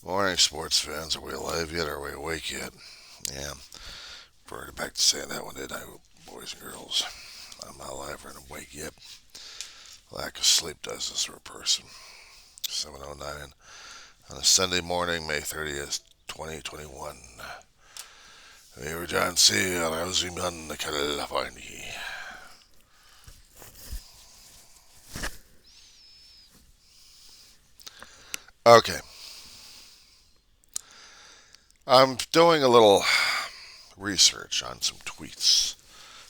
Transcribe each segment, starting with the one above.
Morning, sports fans. Are we alive yet? Are we awake yet? Yeah, brought back to saying that one, didn't I, boys and girls? I'm not alive or awake yet. Lack of sleep does this to a person. 7:09 on a Sunday morning, May 30th, 2021. Emergency Rosimian, California. Okay, I'm doing a little research on some tweets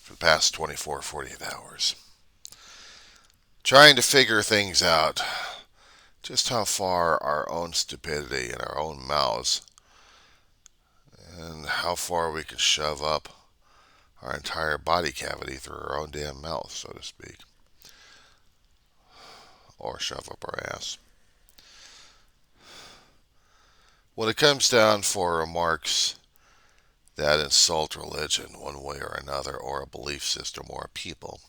for the past 24, 48 hours. Trying to figure things out. Just how far our own stupidity and our own mouths and how far we can shove up our entire body cavity through our own damn mouth, so to speak, or shove up our ass. When it comes down for remarks that insult religion one way or another, or a belief system, or a people,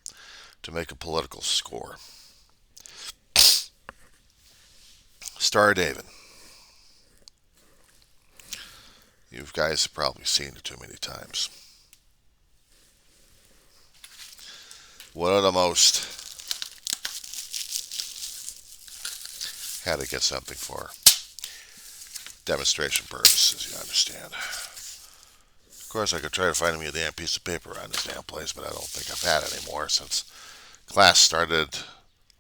to make a political score, Star David, you guys have probably seen it too many times. One of the most had to get something for demonstration purposes, you understand. Of course, I could try to find me a damn piece of paper around this damn place, but I don't think I've had any more since class started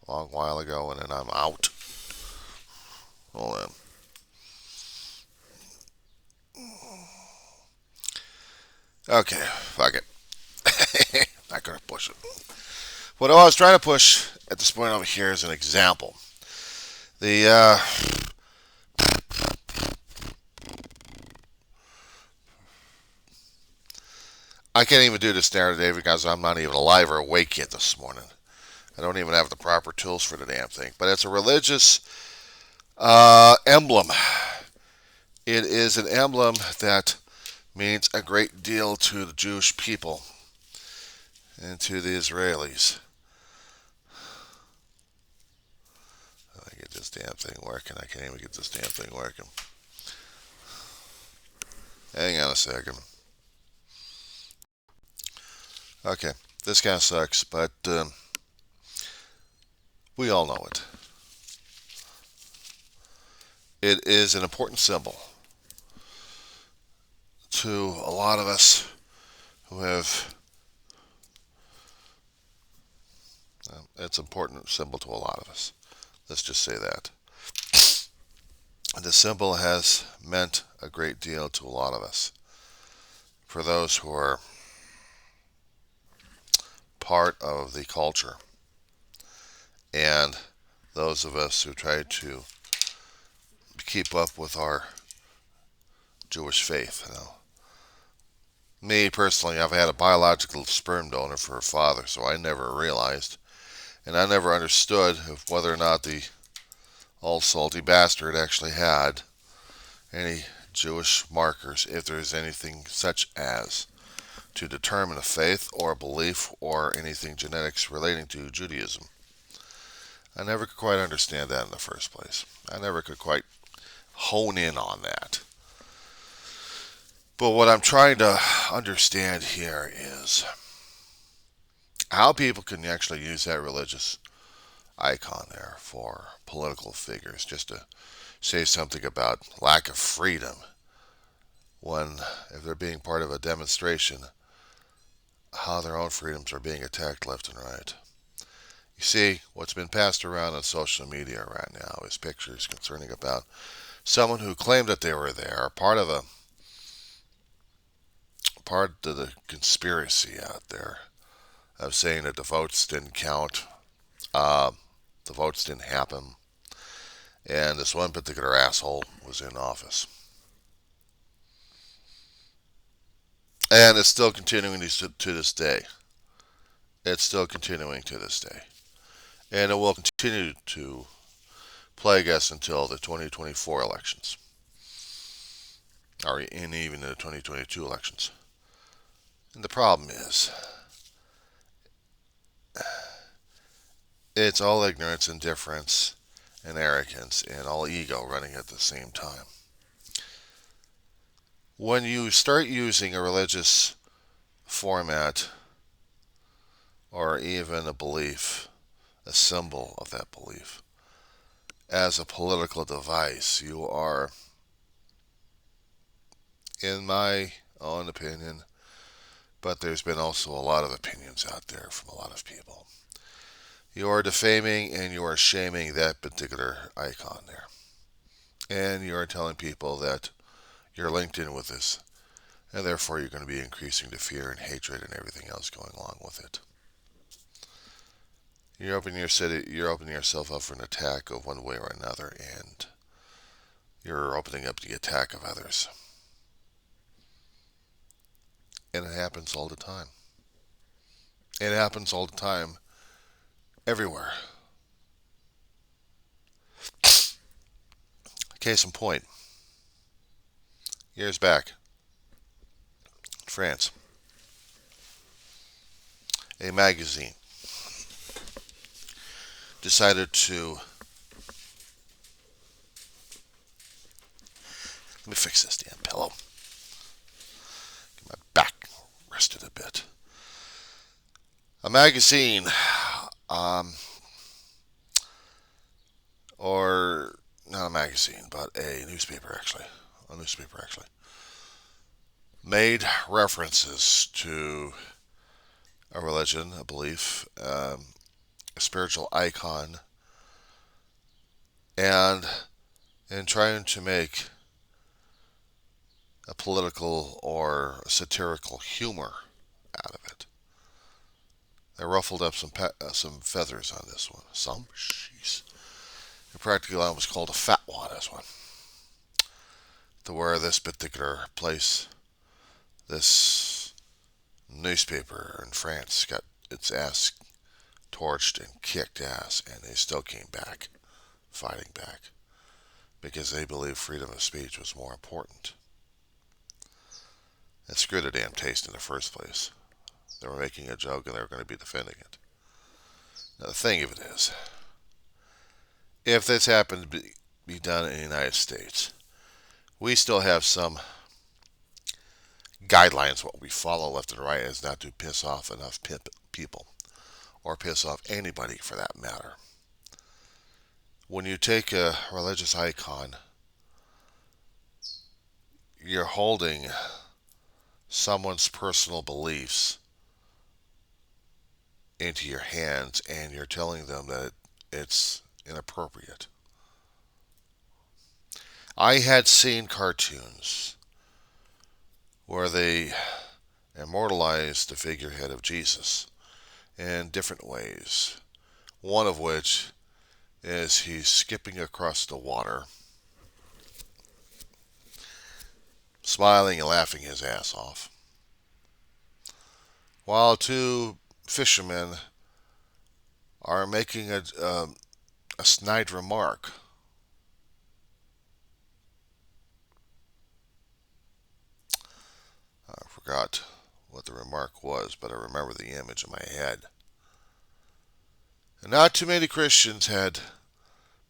a long while ago, and then I'm out. Hold on. Okay, fuck it. Not gonna push it. What I was trying to push at this point over here is an example. The I can't even do this narrative because I'm not even alive or awake yet this morning. I don't even have the proper tools for the damn thing. But it's a religious emblem. It is an emblem that means a great deal to the Jewish people and to the Israelis. I get this damn thing working. I can't even get this damn thing working. Hang on a second. Okay, this kind of sucks, but we all know it. It is an important symbol to a lot of us who have. It's an important symbol to a lot of us. Let's just say that. The symbol has meant a great deal to a lot of us. For those who are part of the culture, and those of us who try to keep up with our Jewish faith. Me personally, I've had a biological sperm donor for a father, so I never realized, and I never understood whether or not the old salty bastard actually had any Jewish markers, if there is anything such as to determine a faith or a belief or anything genetics relating to Judaism. I never could quite understand that in the first place. I never could quite hone in on that. But what I'm trying to understand here is how people can actually use that religious icon there for political figures, just to say something about lack of freedom when, if they're being part of a demonstration, how their own freedoms are being attacked left and right. You see, what's been passed around on social media right now is pictures concerning about someone who claimed that they were there, part of the conspiracy out there of saying that the votes didn't count, uh, the votes didn't happen, and this one particular asshole was in office. And it's still continuing to this day. It's still continuing to this day. And it will continue to plague us until the 2024 elections, or in even the 2022 elections. And the problem is, it's all ignorance, indifference, and arrogance, and all ego running at the same time. When you start using a religious format or even a belief, a symbol of that belief, as a political device, you are, in my own opinion, but there's been also a lot of opinions out there from a lot of people. You are defaming and you are shaming that particular icon there. And you are telling people that you're linked in with this, and therefore you're going to be increasing the fear and hatred and everything else going along with it. You're opening yourself up for an attack of one way or another, and you're opening up the attack of others. And it happens all the time. It happens all the time, everywhere. Case in point, years back, France, a magazine decided to, let me fix this damn pillow. Get my back rested a bit. A magazine, um, or not a magazine, but a newspaper actually, made references to a religion, a belief, a spiritual icon, and in trying to make a political or satirical humor out of it. They ruffled up some feathers on this one. Some? Jeez. They practically was called a fat one, this one. To where this particular place, this newspaper in France got its ass torched and kicked ass, and they still came back, fighting back, because they believed freedom of speech was more important. It screwed their damn taste in the first place. They were making a joke and they were going to be defending it. Now the thing of it is, if this happened to be done in the United States, we still have some guidelines what we follow left and right is not to piss off enough people or piss off anybody for that matter. When you take a religious icon, you're holding someone's personal beliefs into your hands and you're telling them that it's inappropriate. I had seen cartoons where they immortalized the figurehead of Jesus in different ways. One of which is he's skipping across the water, smiling and laughing his ass off, while two fishermen are making a snide remark. I forgot what the remark was, but I remember the image in my head. And not too many Christians had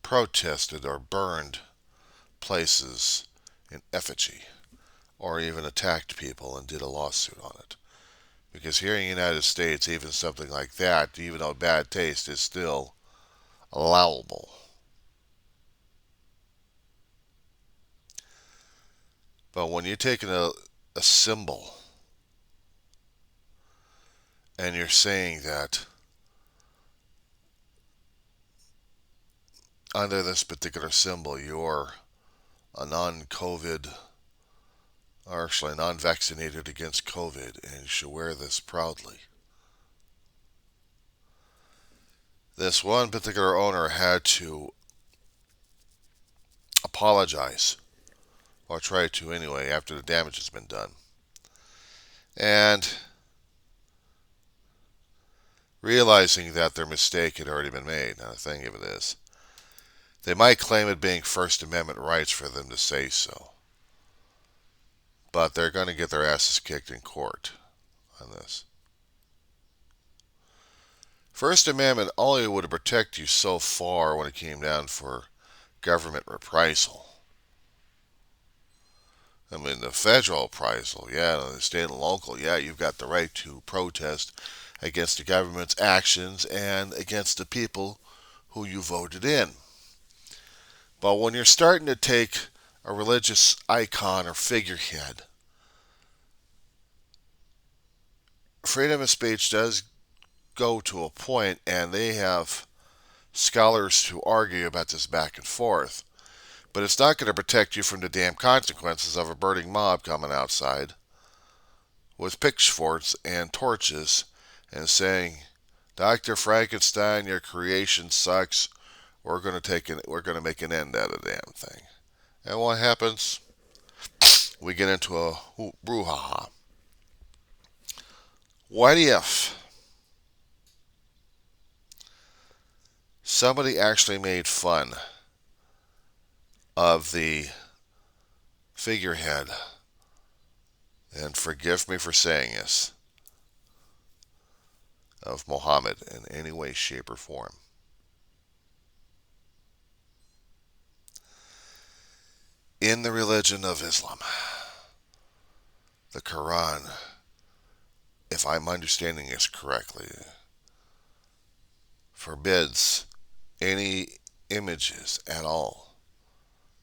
protested or burned places in effigy, or even attacked people and did a lawsuit on it. Because here in the United States, even something like that, even though bad taste, is still allowable. But when you're taking a symbol and you're saying that under this particular symbol you're a non-COVID, or actually non-vaccinated against COVID, and you should wear this proudly. This one particular owner had to apologize, or try to anyway, after the damage has been done. And realizing that their mistake had already been made. Now the thing of it is, they might claim it being First Amendment rights for them to say so, but they're going to get their asses kicked in court on this. First Amendment only would protect you so far when it came down for government reprisal. I mean, the federal appraisal, yeah, the state and local, yeah, you've got the right to protest against the government's actions and against the people who you voted in. But when you're starting to take a religious icon or figurehead, freedom of speech does go to a point, and they have scholars to argue about this back and forth. But it's not going to protect you from the damn consequences of a burning mob coming outside with pitchforks and torches and saying, "Dr. Frankenstein, your creation sucks. We're going to make an end out of the damn thing." And what happens? We get into a brouhaha. What if somebody actually made fun of the figurehead, and forgive me for saying this, of Muhammad in any way, shape, or form? In the religion of Islam, the Quran, if I'm understanding this correctly, forbids any images at all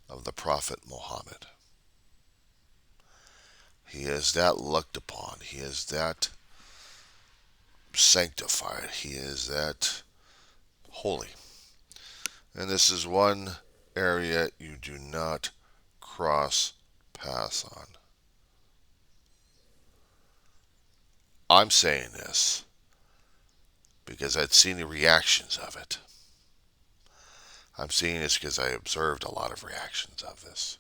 of the Prophet Muhammad. He is that looked upon. He is that sanctified. He is that holy. And this is one area you do not cross paths on. I'm saying this because I'd seen the reactions of it. I'm saying this because I observed a lot of reactions of this.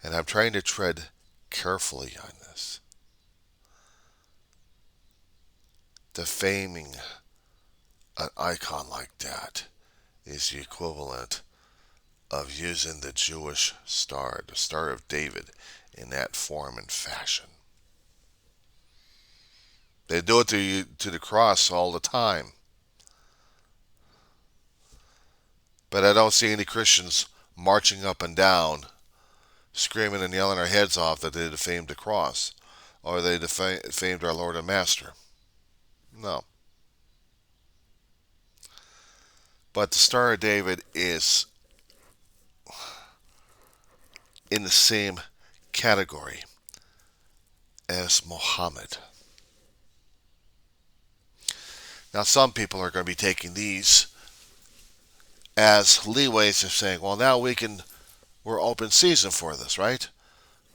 And I'm trying to tread carefully on this. Defaming an icon like that is the equivalent of using the Jewish star, the Star of David, in that form and fashion. They do it to the cross all the time. But I don't see any Christians marching up and down, screaming and yelling our heads off that they defamed the cross or they defamed our Lord and Master. No. But the Star of David is in the same category as Muhammad. Now, some people are going to be taking these as leeways of saying, well, now we're open season for this, right?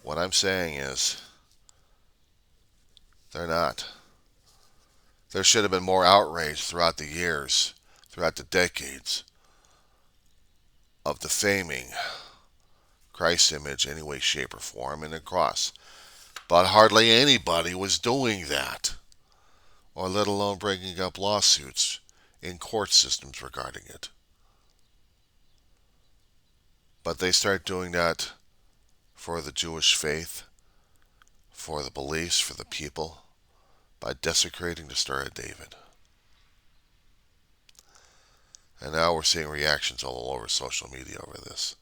What I'm saying is, they're not. There should have been more outrage throughout the years, throughout the decades, of defaming Christ's image any way, shape, or form in the cross. But hardly anybody was doing that, or let alone bringing up lawsuits in court systems regarding it. But they start doing that for the Jewish faith, for the beliefs, for the people, by desecrating the Star of David. And now we're seeing reactions all over social media over this.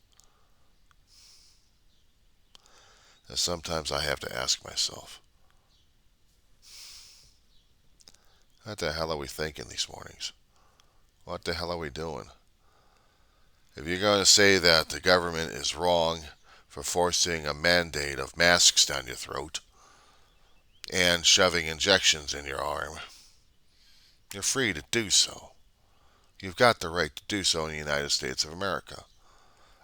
And sometimes I have to ask myself, what the hell are we thinking these mornings? What the hell are we doing? If you're going to say that the government is wrong for forcing a mandate of masks down your throat and shoving injections in your arm, you're free to do so. You've got the right to do so in the United States of America.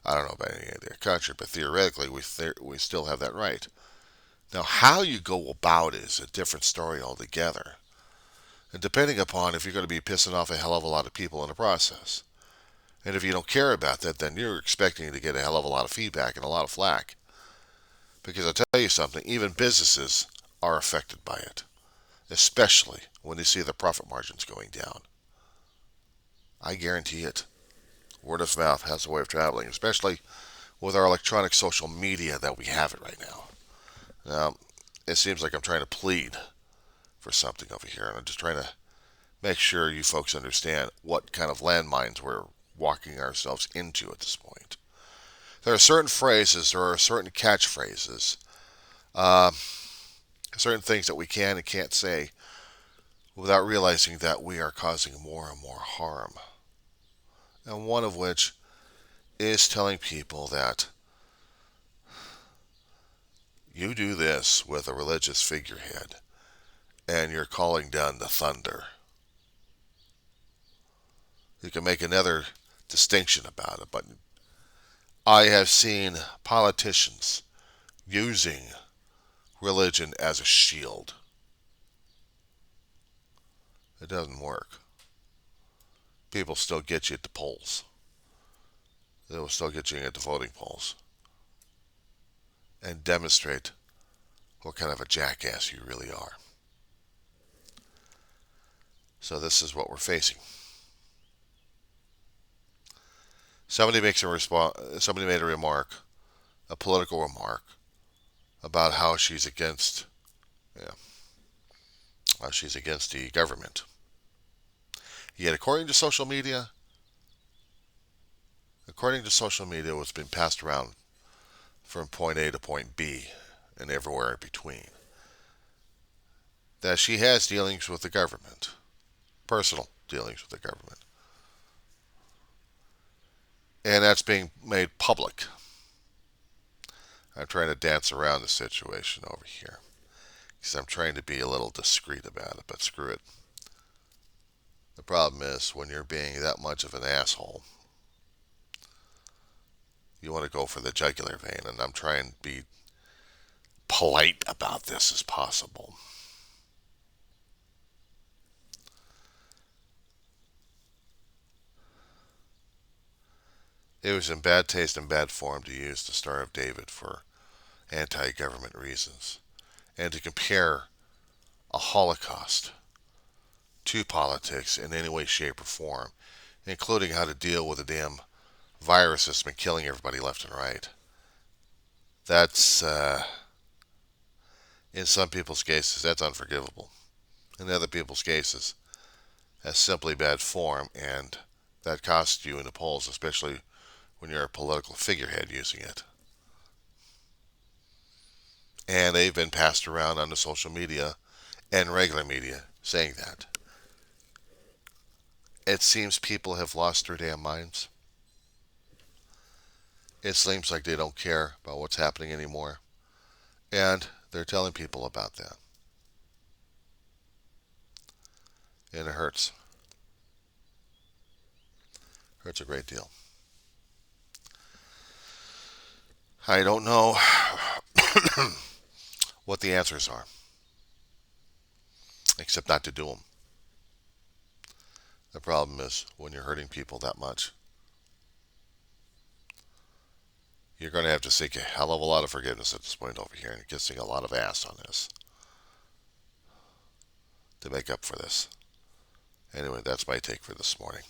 I don't know about any other country, but theoretically we still have that right. Now, how you go about it is a different story altogether. And depending upon if you're going to be pissing off a hell of a lot of people in the process. And if you don't care about that, then you're expecting to get a hell of a lot of feedback and a lot of flack. Because I'll tell you something, even businesses are affected by it. Especially when they see the profit margins going down. I guarantee it. Word of mouth has a way of traveling, especially with our electronic social media that we have it right now. Now, it seems like I'm trying to plead for something over here, and I'm just trying to make sure you folks understand what kind of landmines we're walking ourselves into at this point. There are certain phrases, there are certain catchphrases, uh, certain things that we can and can't say without realizing that we are causing more and more harm. And one of which is telling people that you do this with a religious figurehead and you're calling down the thunder. You can make another distinction about it, but I have seen politicians using religion as a shield. It doesn't work. People still get you at the polls. They will still get you at the voting polls and demonstrate what kind of a jackass you really are. So this is what we're facing. Somebody made a remark, a political remark, about how she's against, yeah, how she's against the government. Yet, according to social media, what's been passed around from point A to point B and everywhere in between, that she has dealings with the government, personal dealings with the government, and that's being made public. I'm trying to dance around the situation over here because I'm trying to be a little discreet about it, but screw it. The problem is when you're being that much of an asshole, you want to go for the jugular vein, and I'm trying to be polite about this as possible. It was in bad taste and bad form to use the Star of David for anti-government reasons and to compare a Holocaust to politics in any way, shape, or form, including how to deal with a damn virus that's been killing everybody left and right. That's, in some people's cases, that's unforgivable. In other people's cases, that's simply bad form, and that costs you in the polls, especially when you're a political figurehead using it. And they've been passed around on the social media and regular media saying that. It seems people have lost their damn minds. It seems like they don't care about what's happening anymore. And they're telling people about that. And it hurts. Hurts a great deal. I don't know what the answers are, except not to do them. The problem is when you're hurting people that much, you're going to have to seek a hell of a lot of forgiveness at this point over here and kissing a lot of ass on this to make up for this. Anyway, that's my take for this morning.